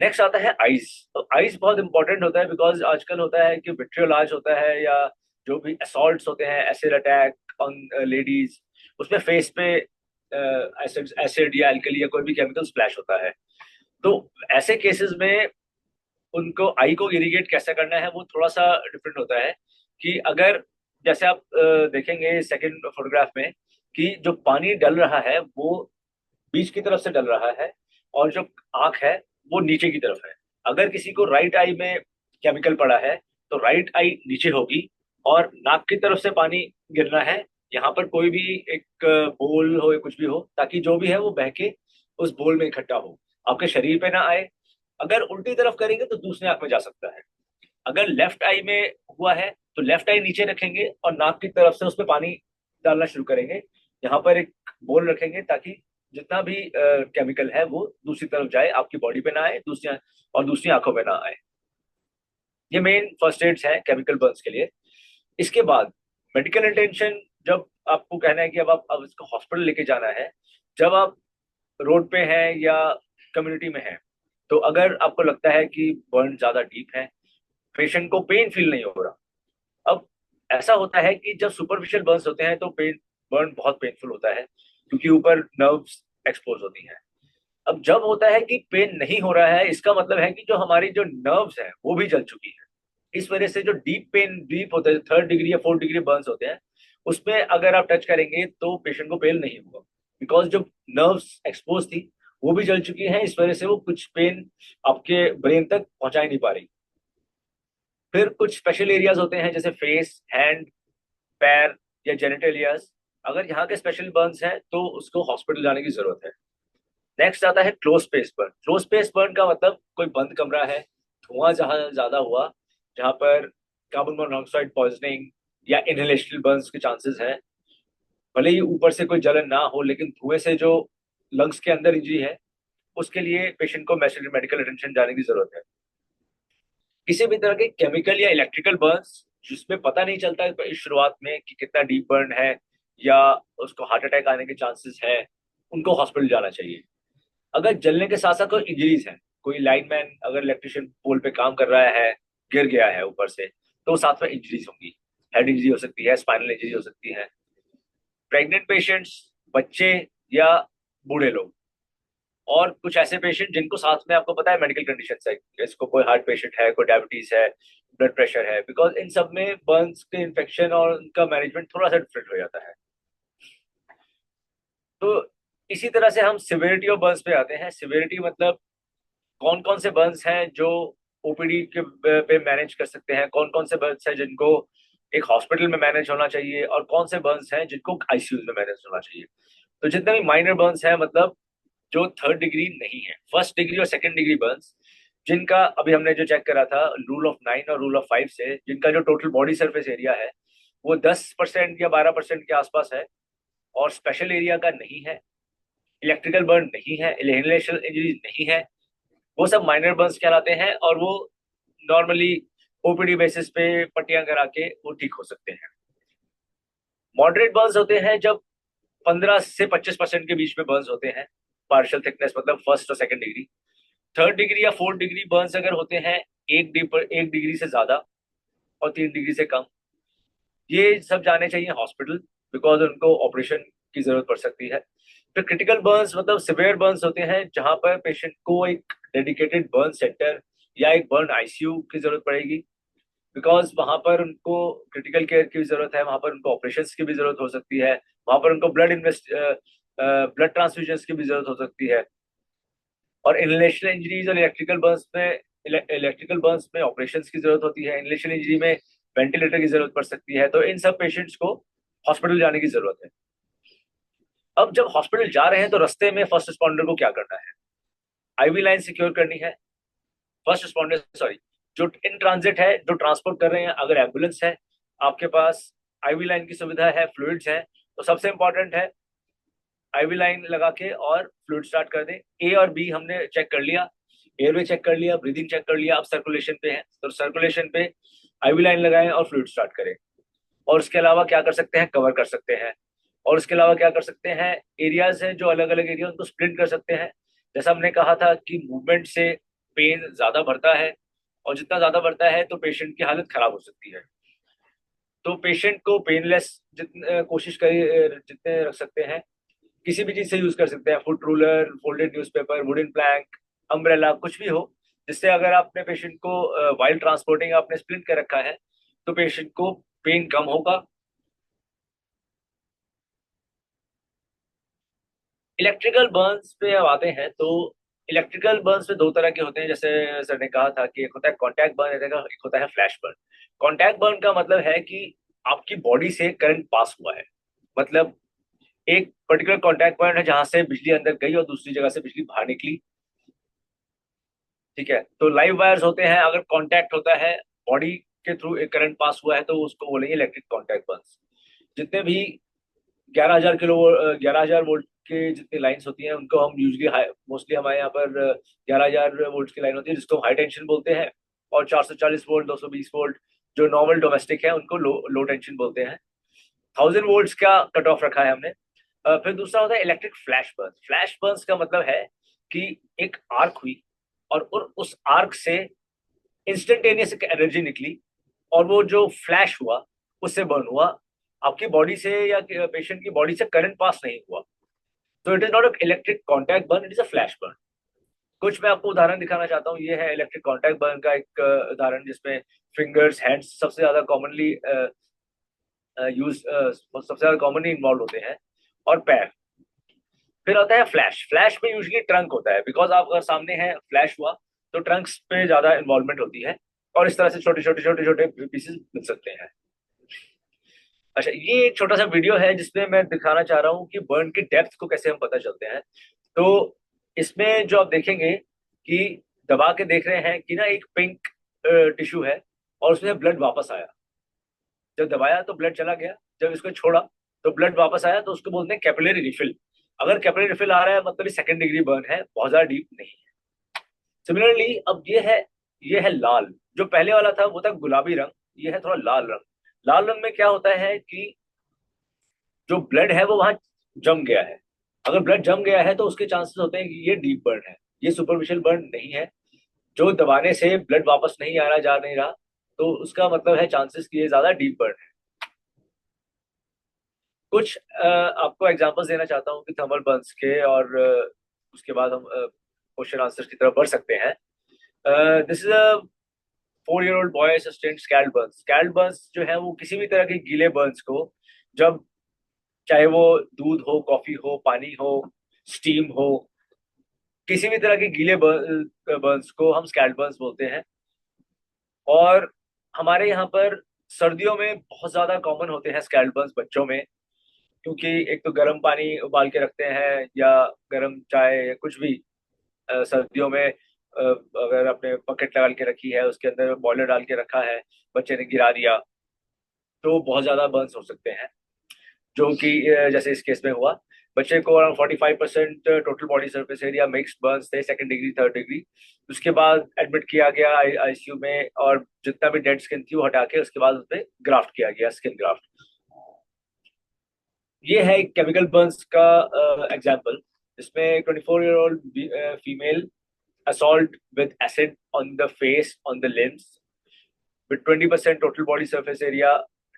नेक्स्ट आता है आइस। तो आइस बहुत इंपॉर्टेंट होता है बिकॉज आजकल होता है कि विट्रियोलाज होता है या जो भी असॉल्ट्स होते हैं, एसिड अटैक ऑन लेडीज, उसमें फेस पे एसिड या अल्कली या कोई भी केमिकल स्प्लैश होता है। तो ऐसे केसेस में उनको आई को इरिगेट कैसे करना है वो थोड़ा सा डिफरेंट होता है। कि अगर जैसे आप देखेंगे सेकंड फोटोग्राफ में कि जो पानी डल रहा है वो बीच की तरफ से डल रहा है और जो आंख है वो नीचे की तरफ है। अगर किसी को राइट आई में केमिकल पड़ा है तो राइट आई नीचे होगी और नाक की तरफ से पानी गिरना है। यहाँ पर कोई भी एक बोल हो या कुछ भी हो ताकि जो भी है वो बह के उस बोल में इकट्ठा हो, आपके शरीर पे ना आए। अगर उल्टी तरफ करेंगे तो दूसरी आंख में जा सकता है। अगर लेफ्ट आई में हुआ है तो लेफ्ट आई नीचे रखेंगे और नाक की तरफ से उसमें पानी डालना शुरू करेंगे। यहाँ पर एक बोल रखेंगे ताकि जितना भी केमिकल है वो दूसरी तरफ जाए, आपकी बॉडी पे ना आए, दूसरी आंखों पे ना आए। ये मेन फर्स्ट एड्स है केमिकल बर्न्स के लिए। इसके बाद मेडिकल इंटेंशन, जब आपको कहना है कि अब इसको हॉस्पिटल लेके जाना है, जब आप रोड पे हैं या कम्युनिटी में हैं, तो अगर आपको लगता है कि बर्न ज्यादा डीप है, पेशेंट को पेन फील नहीं हो रहा। अब ऐसा होता है कि जब सुपरफिशियल बर्न्स होते हैं तो बर्न बहुत पेनफुल होता है, क्योंकि ऊपर नर्व्स एक्सपोज होती हैं। अब जब होता है कि पेन नहीं हो रहा है, इसका मतलब है कि जो हमारी जो नर्व्स हैं वो भी जल चुकी है। इस वजह से जो डीप होते हैं, 3rd डिग्री या 4th डिग्री बर्न्स होते हैं, उसमें अगर आप टच करेंगे तो पेशेंट को पेन नहीं होगा, बिकॉज जो नर्व्स एक्सपोज थी वो भी जल चुकी हैं। इस वजह से वो कुछ पेन आपके ब्रेन तक पहुंचा ही नहीं पा रही। फिर कुछ स्पेशल एरियाज होते हैं जैसे फेस, हैंड, पैर या जेनिटलियाज। अगर यहाँ के स्पेशल बर्न्स हैं तो उसको हॉस्पिटल जाने की जरूरत है। नेक्स्ट आता है close space burn. Close space burn का मतलब कोई बंद कमरा है, धुआं जहां ज्यादा हुआ, जहां पर कार्बन मोनोऑक्साइड पॉइजनिंग या इनहेलेशनल बर्न्स के चांसेस है। भले ही ऊपर से कोई जलन ना हो, लेकिन धुएं से जो लंग्स के अंदर इंजरी है, उसके लिए पेशेंट को मेडिकल अटेंशन जाने की जरूरत है। किसी भी तरह के केमिकल या इलेक्ट्रिकल बर्न्स जिसमें पता नहीं चलता है इस शुरुआत में कि कितना डीप बर्न है या उसको हार्ट अटैक आने के चांसेस है, उनको हॉस्पिटल जाना चाहिए। अगर जलने के साथ साथ कोई इंजरीज है, कोई लाइनमैन अगर इलेक्ट्रिशियन पोल पे काम कर रहा है, गिर गया है ऊपर से, तो साथ में इंजरीज होंगी। हेड इंजरी हो सकती है, स्पाइनल इंजरी हो सकती है। प्रेग्नेंट पेशेंट्स, बच्चे या बूढ़े लोग, और कुछ ऐसे पेशेंट जिनको साथ में आपको पता है मेडिकल कंडीशन है, इसको कोई हार्ट पेशेंट है, कोई डायबिटीज है, ब्लड प्रेशर है, बिकॉज इन सब में बर्न्स के इन्फेक्शन और उनका मैनेजमेंट थोड़ा सा डिफरेंट हो जाता है। तो इसी तरह से हम सिवियरिटी ऑफ बर्न्स पे आते हैं। सिवियरिटी मतलब कौन कौन से बर्न्स हैं जो ओपीडी के पे मैनेज कर सकते हैं, कौन कौन से बर्न्स हैं जिनको एक हॉस्पिटल में मैनेज होना चाहिए, और कौन से बर्न्स हैं जिनको आईसीयू में मैनेज होना चाहिए। तो जितने भी माइनर बर्न्स हैं, मतलब जो 3rd डिग्री नहीं है, 1st डिग्री और 2nd डिग्री बर्न्स, जिनका अभी हमने जो चेक करा था रूल ऑफ 9 और रूल ऑफ 5 से, जिनका जो टोटल बॉडी सरफेस एरिया है वो 10% या 12% के आसपास है, और स्पेशल एरिया का नहीं है, इलेक्ट्रिकल बर्न नहीं है, इनहेलेशन इंजरी नहीं है, वो सब माइनर बर्न्स कहलाते हैं। और वो नॉर्मली ओपीडी बेसिस पे पट्टियां करा के वो ठीक हो सकते हैं। मॉडरेट बर्न्स होते हैं जब 15 से 25% के बीच में बर्न्स होते हैं, पार्शियल थिकनेस मतलब 1st और 2nd डिग्री। 3rd डिग्री या 4th डिग्री बर्न्स अगर होते हैं 1 डिग्री से ज्यादा और 3 डिग्री से कम, ये सब जाने चाहिए हॉस्पिटल, बिकॉज उनको ऑपरेशन की जरूरत पड़ सकती है। फिर क्रिटिकल बर्न्स मतलब सिवियर बर्न्स होते हैं जहां पर पेशेंट को एक डेडिकेटेड बर्न सेंटर या एक बर्न आईसीयू की जरूरत पड़ेगी, बिकॉज वहां पर उनको क्रिटिकल केयर की भी जरूरत है, वहां पर उनको ऑपरेशन की भी जरूरत हो सकती है, वहां पर उनको ब्लड ट्रांसफ्यूजन की भी जरूरत हो सकती है। और इनलेशनल इंजरीज और इलेक्ट्रिकल बर्न्स में ऑपरेशन की जरूरत होती है। इनलेशनल इंजरी में वेंटिलेटर की जरूरत पड़ सकती है। तो इन सब पेशेंट्स को हॉस्पिटल जाने की जरूरत है। अब जब हॉस्पिटल जा रहे हैं तो रास्ते में फर्स्ट रिस्पॉन्डर को क्या करना है? आईवी लाइन सिक्योर करनी है। फर्स्ट रिस्पॉन्डर, सॉरी, जो इन ट्रांजिट है, जो ट्रांसपोर्ट कर रहे हैं, अगर एम्बुलेंस है, आपके पास आईवी लाइन की सुविधा है, फ्लूइड्स है, तो सबसे इंपॉर्टेंट है आईवी लाइन लगा के और फ्लूइड स्टार्ट कर दें। ए और बी हमने चेक कर लिया, एयरवे चेक कर लिया, ब्रीदिंग चेक कर लिया, अब सर्कुलेशन पे है, तो सर्कुलेशन पे आईवी लाइन लगाएं और फ्लूइड स्टार्ट करें। और उसके अलावा क्या कर सकते हैं? कवर कर सकते हैं। और उसके अलावा क्या कर सकते हैं? एरियाज हैं जो अलग अलग एरिया, उनको स्प्लिट कर सकते हैं। जैसा हमने कहा था कि मूवमेंट से पेन ज्यादा बढ़ता है, और जितना ज्यादा बढ़ता है तो पेशेंट की हालत खराब हो सकती है। तो पेशेंट को पेनलेस जितने कोशिश करिए जितने रख सकते हैं, किसी भी चीज से यूज कर सकते हैं, foot ruler, folded newspaper, wooden plank, umbrella, कुछ भी हो, जिससे अगर आपने पेशेंट को वाइल ट्रांसपोर्टिंग आपने स्प्लिट कर रखा है तो पेशेंट को पेन कम होगा। इलेक्ट्रिकल बर्न्स पे अब आते हैं। तो इलेक्ट्रिकल बर्न्स पे दो तरह के होते हैं, जैसे सर ने कहा था कि एक होता है कॉन्टैक्ट बर्न, एक होता है फ्लैश बर्न। कॉन्टैक्ट बर्न का मतलब है कि आपकी बॉडी से करंट पास हुआ है, मतलब एक पर्टिकुलर कॉन्टैक्ट पॉइंट है जहां से बिजली अंदर गई और दूसरी जगह से बिजली बाहर निकली। ठीक है, तो लाइव वायर्स होते हैं, अगर कांटेक्ट होता है बॉडी के थ्रू एक करंट पास हुआ है तो उसको बोलेंगे इलेक्ट्रिक कांटेक्ट बर्न्स। जितने भी 11,000 वोल्ट के जितनी लाइंस होती हैं उनको हम यूजली मोस्टली हमारे यहाँ पर 11,000 वोल्ट की लाइन होती है जिसको हम हाई टेंशन बोलते हैं, और 440 वोल्ट 220 वोल्ट जो नॉर्मल डोमेस्टिक है उनको लो टेंशन बोलते हैं। 1,000 वोल्ट्स का कट ऑफ रखा है हमने। फिर दूसरा होता है electric flash burn. Flash Burns का मतलब है कि एक आर्क हुई और उस आर्क से इंस्टेंटेनियस एनर्जी निकली और वो जो फ्लैश हुआ उससे बर्न हुआ, आपकी बॉडी से या पेशेंट की बॉडी से करंट पास नहीं हुआ। तो it is not a electric contact burn, it is a flash burn. कुछ मैं आपको उदाहरण दिखाना चाहता हूँ। ये है इलेक्ट्रिक कॉन्टैक्ट बर्न का एक उदाहरण जिसमें फिंगर्स, हैंड्स सबसे ज्यादा कॉमनली सबसे ज्यादा कॉमनली इन्वॉल्व होते हैं, और पैर। फिर आता है फ्लैश। फ्लैश में यूजली ट्रंक होता है, बिकॉज आप अगर सामने है फ्लैश हुआ तो ट्रंक्स पे ज्यादा इन्वॉल्वमेंट होती है, और इस तरह से छोटे छोटे छोटे छोटे पीसेस मिल सकते हैं। अच्छा, ये एक छोटा सा वीडियो है जिसमें मैं दिखाना चाह रहा हूँ कि बर्न की डेप्थ को कैसे हम पता चलते हैं। तो इसमें जो आप देखेंगे कि दबा के देख रहे हैं कि ना एक पिंक टिश्यू है और उसमें ब्लड वापस आया। जब दबाया तो ब्लड चला गया, जब इसको छोड़ा तो ब्लड वापस आया, तो उसको बोलते हैं कैपिलरी रिफिल। अगर कैपिलरी रिफिल आ रहा है मतलब सेकंड डिग्री बर्न है, बहुत ज्यादा डीप नहीं है। सिमिलरली अब ये है लाल। जो पहले वाला था वो था गुलाबी रंग, ये है थोड़ा लाल रंग। लाल रंग में क्या होता है कि जो ब्लड है वो वहां जम गया है। अगर ब्लड जम गया है तो उसके चांसेस होते हैं कि ये डीप बर्न है, ये सुपरफिशियल बर्न नहीं है। जो दबाने से ब्लड वापस नहीं आ रहा, जा नहीं रहा, तो उसका मतलब है चांसेस कि ये ज्यादा डीप बर्न है। कुछ आपको एग्जांपल्स देना चाहता हूँ कि थर्मल बर्न्स के, और उसके बाद हम क्वेश्चन आंसर की तरफ बढ़ सकते हैं। This is a 4 year old boy sustained scaled Burns. Scaled Burns जो है वो किसी भी तरह के गीले बर्न्स को, जब चाहे वो दूध हो, कॉफी हो, पानी हो, स्टीम हो, किसी भी तरह के गीले बर्न्स को हम स्कैल्ड बर्न्स बोलते हैं। और हमारे यहाँ पर सर्दियों में बहुत ज्यादा कॉमन होते हैं स्कैल्ड बर्न्स बच्चों में, क्योंकि एक तो गर्म पानी उबाल के रखते हैं या गर्म चाय या कुछ भी सर्दियों में अगर आपने बकेट लगा के रखी है, उसके अंदर बॉयलर डाल के रखा है, बच्चे ने गिरा दिया, तो बहुत ज्यादा बर्न्स हो सकते हैं। जो कि जैसे इस केस में हुआ, बच्चे को around 45% total body surface area mixed Burns थे, सेकंड डिग्री थर्ड डिग्री। उसके बाद एडमिट किया गया आईसीयू में, और जितना भी डेड स्किन थी वो हटा के उसके बाद उस पर ग्राफ्ट किया गया, स्किन ग्राफ्ट। ये है एक केमिकल बर्न्स का एग्जाम्पल, जिसमें 24-year-old female assault with acid on the face, on the limbs, with 20% total body surface area,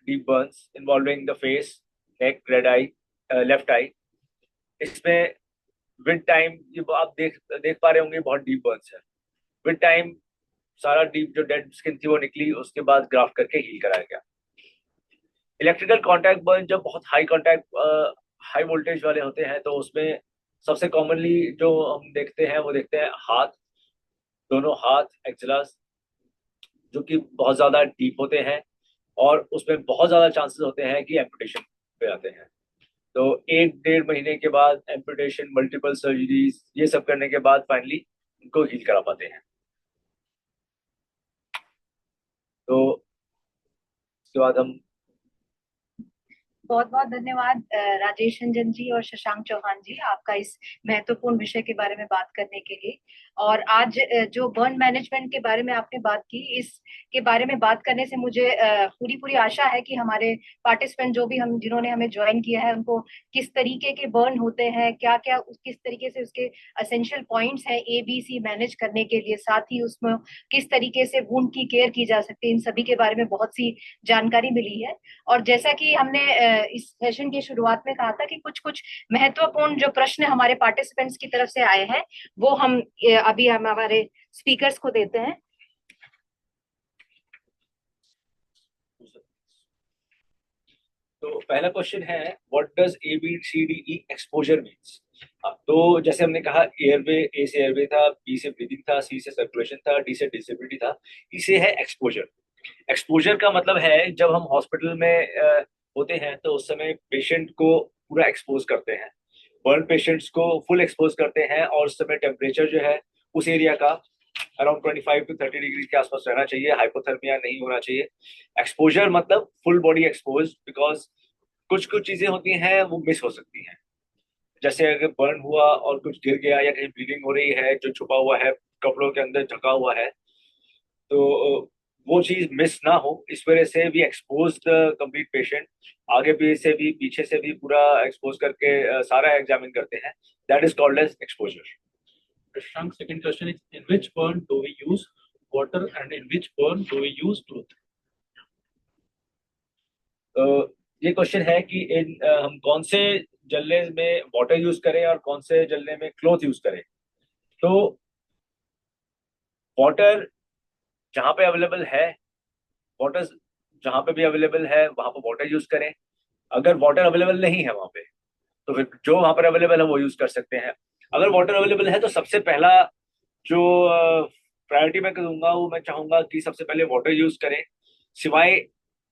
deep burns involving the face, neck, red eye, left eye. इसमें with time, ये आप देख पा रहे होंगे, बहुत डीप बर्न्स है। विद टाइम सारा डीप जो डेड स्किन थी वो निकली, उसके बाद ग्राफ्ट करके हील कराया गया। इलेक्ट्रिकल कॉन्टैक्ट बर्न जब बहुत हाई वोल्टेज वाले होते हैं तो उसमें सबसे कॉमनली जो हम देखते हैं वो देखते हैं हाथ, दोनों हाथ, एक्सिलास, जो कि बहुत ज्यादा डीप होते हैं, और उसमें बहुत ज्यादा चांसेस होते हैं कि एम्पुटेशन पे आते हैं। तो 1-1.5 महीने के बाद एम्पुटेशन, मल्टीपल सर्जरीज, ये सब करने के बाद फाइनली उनको हील करा पाते हैं। तो उसके बाद हम बहुत बहुत धन्यवाद राजेश रंजन जी और शशांक चौहान जी, आपका इस महत्वपूर्ण विषय के बारे में बात करने के लिए। और आज जो बर्न मैनेजमेंट के बारे में आपने बात की, इसके बारे में बात करने से मुझे पूरी पूरी आशा है कि हमारे पार्टिसिपेंट जो भी जिन्होंने हमें ज्वाइन किया है, उनको किस तरीके के बर्न होते हैं, क्या क्या किस तरीके से उसके असेंशियल पॉइंट्स हैं ABC मैनेज करने के लिए, साथ ही उसमें किस तरीके से वुंड की केयर की जा सकती है, इन सभी के बारे में बहुत सी जानकारी मिली है। और जैसा कि हमने इस सेशन की शुरुआत में कहा था कि कुछ कुछ महत्वपूर्ण जो प्रश्न हमारे पार्टिसिपेंट्स की तरफ से आए हैं, वो हम अभी हमारे स्पीकर्स को देते हैं। तो पहला क्वेश्चन है, what does ABCDE exposure means. तो जैसे हमने कहा, एयरवे, ए से एयरवे था, बी से ब्रीदिंग था, सी से सर्कुलेशन था, डी से डिसेबिलिटी था, ई से है एक्सपोजर। एक्सपोजर का मतलब है जब हम हॉस्पिटल में होते हैं तो उस समय पेशेंट को पूरा एक्सपोज करते हैं, बर्न पेशेंट्स को फुल एक्सपोज करते हैं, और उस समय टेम्परेचर जो है उस एरिया का अराउंड 25 to 30 डिग्री के आसपास रहना चाहिए, हाइपोथर्मिया नहीं होना चाहिए। एक्सपोजर मतलब फुल बॉडी एक्सपोज, बिकॉज कुछ कुछ चीजें होती हैं वो मिस हो सकती हैं। जैसे अगर बर्न हुआ और कुछ गिर गया या कहीं ब्लीडिंग हो रही है जो छुपा हुआ है, कपड़ों के अंदर ढका हुआ है, तो वो चीज मिस ना हो, इस वजह से we expose the complete patient. आगे भी से भी पीछे से भी पूरा एक्सपोज करके सारा एग्जामिन करते हैं। That is called as exposure. Shashank, second question is, in which burn do we use water and in which burn do we use cloth? ये क्वेश्चन है कि हम कौन से जलने में वाटर यूज करें और कौन से जलने में क्लॉथ यूज करें। तो वाटर जहाँ पे अवेलेबल है, वाटर जहाँ पे भी अवेलेबल है वहां पर वाटर यूज करें। अगर वाटर अवेलेबल नहीं है वहां पे, तो फिर जो वहां पर अवेलेबल है वो यूज कर सकते हैं। अगर वाटर अवेलेबल है तो सबसे पहला जो प्रायोरिटी मैं दूंगा वो मैं चाहूंगा कि सबसे पहले वाटर यूज करें, सिवाय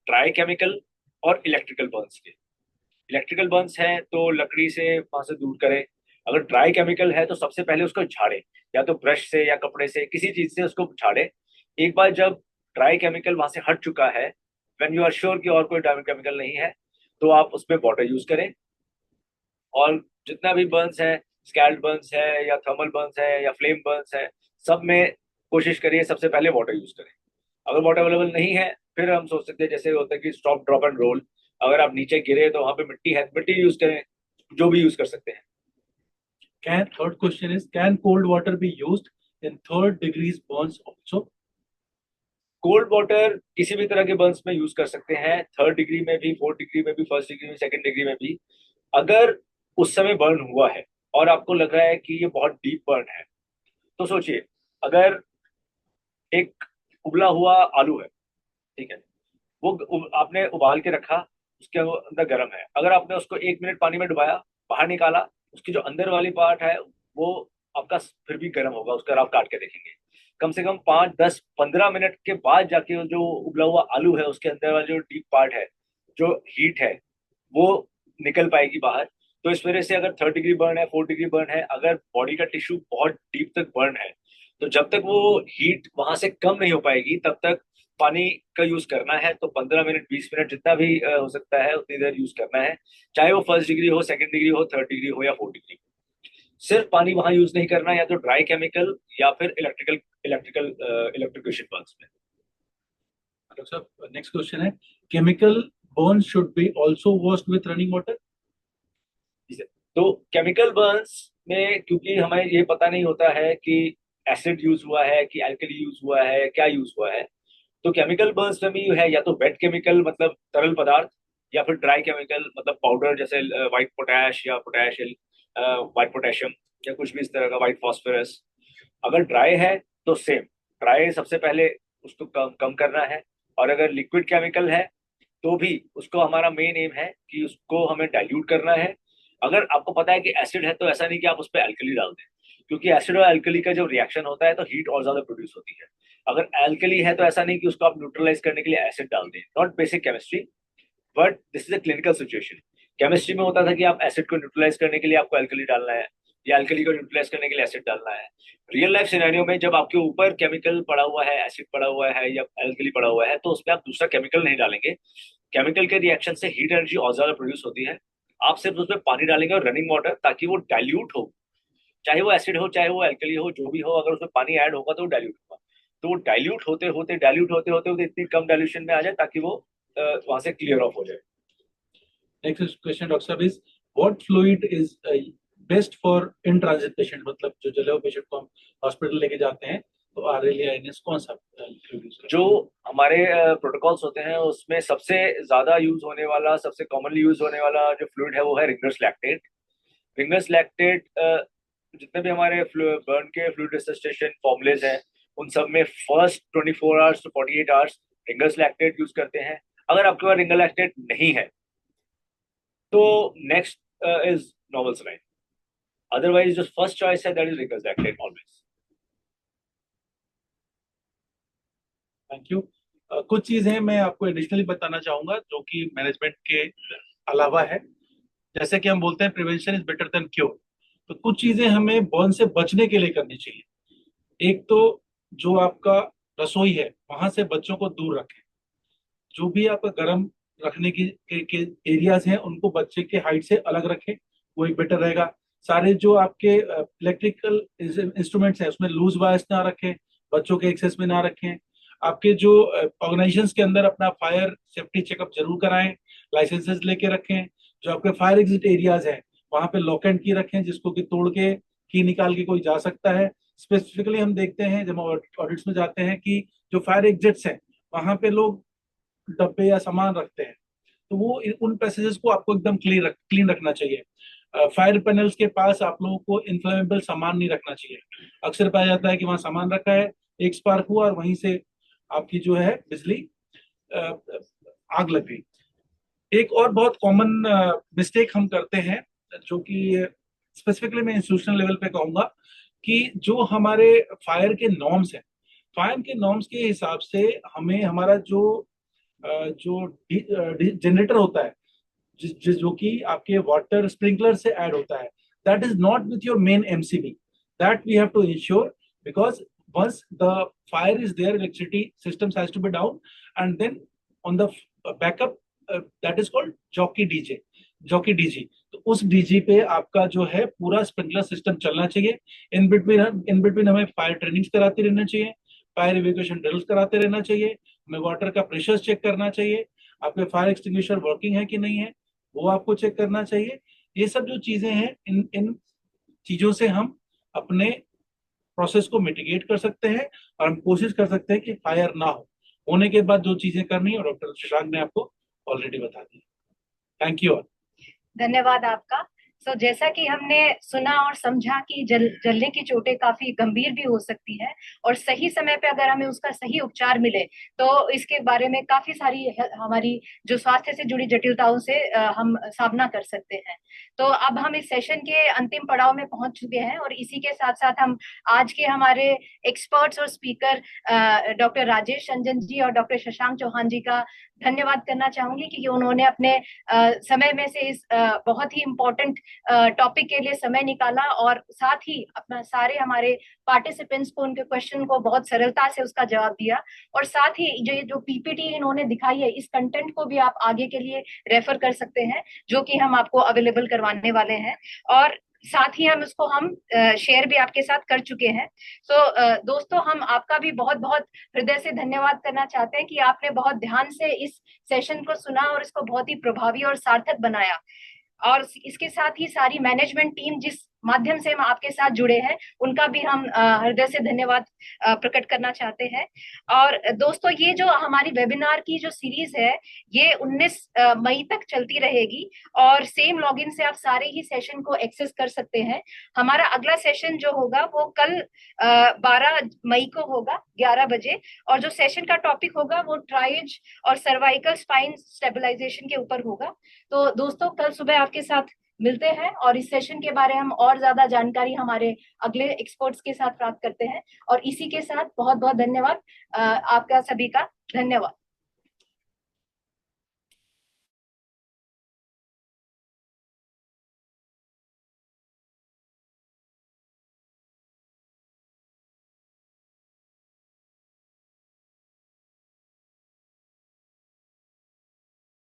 ड्राई केमिकल और इलेक्ट्रिकल बर्न्स के। इलेक्ट्रिकल बर्न्स हैं तो लकड़ी से वहां से दूर करें। अगर ड्राई केमिकल है तो सबसे पहले उसको झाड़ें, या तो ब्रश से या कपड़े से, किसी चीज से उसको झाड़ें। एक बार जब ड्राई केमिकल वहां से हट चुका है, व्हेन यू आर श्योर कि और कोई ड्राई केमिकल नहीं है, तो आप उसमें वाटर यूज करें। और जितना भी बर्न्स है, स्कैल्ड बर्न्स है या थर्मल बर्न्स है या फ्लेम बर्न्स है, सब में कोशिश करिए सबसे पहले वाटर यूज करें। अगर वाटर अवेलेबल नहीं है फिर हम सोच सकते हैं, जैसे होता है कि स्टॉप ड्रॉप एंड रोल। अगर आप नीचे गिरे तो वहां पे मिट्टी है, मिट्टी यूज करें, जो भी यूज कर सकते हैं। Third question is, can cold water be used in third degrees burns also? Cold water किसी भी तरह के बर्न्स में यूज कर सकते हैं, थर्ड डिग्री में भी, फोर्थ डिग्री में भी, फर्स्ट डिग्री में, सेकंड डिग्री में भी। अगर उस समय बर्न हुआ है और आपको लग रहा है कि ये बहुत डीप बर्न है, तो सोचिए, अगर एक उबला हुआ आलू है, ठीक है, वो आपने उबाल के रखा, उसके अंदर गर्म है, अगर आपने उसको 1 मिनट पानी में डुबाया, बाहर निकाला, उसकी जो अंदर वाली पार्ट है वो आपका फिर भी गर्म होगा, उसका आप काट के देखेंगे। कम से कम 5, 10, 15 मिनट के बाद जाके वो जो उबला हुआ आलू है उसके अंदर वाला जो डीप पार्ट है, जो हीट है, वो निकल पाएगी बाहर। तो इस वजह से अगर थर्ड डिग्री बर्न है, फोर्थ डिग्री बर्न है, अगर बॉडी का टिश्यू बहुत डीप तक बर्न है, तो जब तक वो हीट वहां से कम नहीं हो पाएगी तब तक पानी का यूज करना है। तो 15 मिनट, 20 मिनट, जितना भी हो सकता है उतनी देर यूज करना है, चाहे वो फर्स्ट डिग्री हो, सेकंड डिग्री हो, थर्ड डिग्री हो या फोर्थ डिग्री। सिर्फ पानी वहां यूज नहीं करना, या तो ड्राई केमिकल या फिर इलेक्ट्रिकेशन बर्न्स में। डॉक्टर साहब, नेक्स्ट क्वेश्चन है, chemical burns should be also washed with running water? तो केमिकल बर्न्स में क्योंकि हमें ये पता नहीं होता है कि एसिड यूज हुआ है कि अल्कली यूज हुआ है, क्या यूज हुआ है, तो केमिकल बर्न्स में भी है या तो वेट केमिकल मतलब तरल पदार्थ, या फिर ड्राई केमिकल मतलब पाउडर, जैसे व्हाइट पोटैश या व्हाइट पोटेशियम या कुछ भी इस तरह का, व्हाइट फॉस्फोरस। अगर ड्राई है तो सेम, ड्राई सबसे पहले उसको कम कम करना है। और अगर लिक्विड केमिकल है तो भी उसको, हमारा मेन एम है कि उसको हमें डाइल्यूट करना है। अगर आपको पता है कि एसिड है तो ऐसा नहीं कि आप उस पर अल्कली डाल दें, क्योंकि एसिड और अल्कली का जब रिएक्शन होता है तो हीट और ज्यादा प्रोड्यूस होती है। अगर अल्कली है तो ऐसा नहीं कि उसको आप न्यूट्रलाइज करने के लिए एसिड डाल दें, not basic chemistry, but this is a clinical situation. Chemistry में होता था कि आप एसिड को न्यूट्रलाइज करने के लिए आपको अल्कली डालना है, या अल्कली को न्यूट्रलाइज करने के लिए एसिड डालना है। रियल लाइफ सिनेरियो में जब आपके ऊपर केमिकल पड़ा हुआ है, एसिड पड़ा हुआ है या अल्कली पड़ा हुआ है, तो उसमें आप दूसरा केमिकल नहीं डालेंगे। केमिकल के रिएक्शन से हीट एनर्जी और ज्यादा प्रोड्यूस होती है। आप सिर्फ उसमें पानी डालेंगे और रनिंग वाटर, ताकि वो डाइल्यूट हो, चाहे वो एसिड हो चाहे वो अल्कली हो, जो भी हो, अगर उसमें पानी ऐड होगा तो वो डाइल्यूट होगा। तो वो डाइल्यूट होते होते इतनी कम डाइल्यूशन में आ जाए ताकि वो वहां से क्लियर ऑफ हो जाए। नेक्स्ट क्वेश्चन डॉक्टर साहब is, what fluid is best for in transit patient? मतलब जो जले हुए पेशेंट को हम हॉस्पिटल लेके जाते हैं, तो आरएल या एनएस कौन सा फ्लूइड यूज करते हैं? जो हमारे प्रोटोकॉल्स होते हैं उसमें सबसे ज्यादा यूज होने वाला, सबसे कॉमनली यूज होने वाला जो फ्लूइड है वो है रिंगर्स लैक्टेट। रिंगर्स लैक्टेट, जितने भी हमारे बर्न के फ्लूइड रिसस्टेशन फॉर्मुलेज हैं उन सब में first 24 hours to 48 hours Ringer's lactate use करते हैं। अगर आपके पास रिंगर लैक्टेट नहीं है तो next is normal saline. Otherwise जो फर्स्ट चॉइस है that is ringers lactate always. Thank you. कुछ चीजें मैं आपको एडिशनली बताना चाहूंगा जो कि मैनेजमेंट के अलावा है। जैसे कि हम बोलते हैं prevention is better than cure, तो कुछ चीजें हमें बर्न से बचने के लिए करनी चाहिए। एक तो जो आपका रसोई है वहां से बच्चों को दूर रखें। जो भी आपका गर्म रखने के एरियाज हैं उनको बच्चे के हाइट से अलग रखें, वो एक बेटर रहेगा। सारे जो आपके इलेक्ट्रिकल इंस्ट्रूमेंट्स हैं उसमें लूज वायर्स ना रखें, बच्चों के एक्सेस में ना रखें। आपके जो ऑर्गेनाइजेशंस के अंदर अपना फायर सेफ्टी चेकअप जरूर कराएं, लाइसेंसेस लेके रखें। जो आपके फायर एग्जिट एरियाज हैं वहां पे लॉक एंड की रखें, जिसको कि तोड़ के की निकाल के कोई जा सकता है। स्पेसिफिकली हम देखते हैं जब हम ऑडिट्स में जाते हैं कि जो फायर एग्जिट्स हैं वहां पे लोग डब्बे या सामान रखते हैं, तो वो उन पैसेजेस को आपको एकदम क्लीन रखना चाहिए। फायर पैनल्स के पास आप लोगों को इन्फ्लेमेबल सामान नहीं रखना चाहिए। अक्सर पाया जाता है कि वहां सामान रखा है, एक स्पार्क हुआ और वहीं से आपकी जो है बिजली अ, आग लग गई। एक और बहुत कॉमन मिस्टेक हम करते हैं, जो कि स्पेसिफिकली मैं इंस्टीट्यूशनल लेवल पे कहूंगा, कि जो हमारे फायर के नॉर्म्स हैं, फायर के नॉर्म्स के हिसाब से हमें हमारा जो जनरेटर होता है, जो कि आपके वाटर स्प्रिंकलर से ऐड होता है, that is not with your main MCB. That we have to ensure, because once the fire is there, electricity systems has to be down, and then on the backup, that is called jockey DG. तो उस DG पे आपका जो है पूरा sprinkler system चलना चाहिए। In between हमें फायर ट्रेनिंग्स कराते रहना चाहिए, फायर इवेक्यूएशन ड्रिल्स कराते रहना चाहिए, हमें वाटर का प्रेशर चेक करना चाहिए, आपके फायर एक्सटिंग्विशर वर्किंग है कि नहीं है वो आपको चेक करना चाहिए। ये सब जो चीजें हैं, इन इन चीजों से हम अपने प्रोसेस को मिटिगेट कर सकते हैं और हम कोशिश कर सकते हैं कि फायर ना हो। होने के बाद जो चीजें करनी है, और डॉक्टर शशांक ने आपको ऑलरेडी बता दी। Thank you. धन्यवाद आपका। जैसा कि हमने सुना और समझा कि जलने की चोटें काफी गंभीर भी हो सकती है, और सही समय पे अगर हमें उसका सही उपचार मिले तो इसके बारे में काफी सारी हमारी जो स्वास्थ्य से जुड़ी जटिलताओं से हम सामना कर सकते हैं। तो अब हम इस सेशन के अंतिम पड़ाव में पहुंच चुके हैं, और इसी के साथ साथ हम आज के हमारे एक्सपर्ट्स और स्पीकर डॉक्टर राजेश रंजन जी और डॉक्टर शशांक चौहान जी का धन्यवाद करना चाहूंगी कि उन्होंने अपने समय में से इस बहुत ही इम्पोर्टेंट टॉपिक के लिए समय निकाला, और साथ ही अपना सारे हमारे पार्टिसिपेंट्स को उनके क्वेश्चन को बहुत सरलता से उसका जवाब दिया। और साथ ही जो पीपीटी इन्होंने दिखाई है, इस कंटेंट को भी आप आगे के लिए रेफर कर सकते हैं, जो कि हम आपको अवेलेबल करवाने वाले हैं, और साथ ही हम उसको शेयर भी आपके साथ कर चुके हैं। दोस्तों, हम आपका भी बहुत बहुत हृदय से धन्यवाद करना चाहते हैं कि आपने बहुत ध्यान से इस सेशन को सुना और इसको बहुत ही प्रभावी और सार्थक बनाया। और इसके साथ ही सारी मैनेजमेंट टीम जिस माध्यम से हम आपके साथ जुड़े हैं, उनका भी हम हृदय से धन्यवाद प्रकट करना चाहते हैं। और दोस्तों, ये जो हमारी वेबिनार की जो सीरीज है, ये 19 मई तक चलती रहेगी, और सेम लॉगिन से आप सारे ही सेशन को एक्सेस कर सकते हैं। हमारा अगला सेशन जो होगा वो कल 12 मई को होगा 11 बजे, और जो सेशन का टॉपिक होगा वो ट्राइज और सर्वाइकल स्पाइन स्टेबलाइजेशन के ऊपर होगा। तो दोस्तों, कल सुबह आपके साथ मिलते हैं, और इस सेशन के बारे में हम और ज्यादा जानकारी हमारे अगले एक्सपर्ट्स के साथ प्राप्त करते हैं। और इसी के साथ बहुत बहुत धन्यवाद आपका सभी का। धन्यवाद।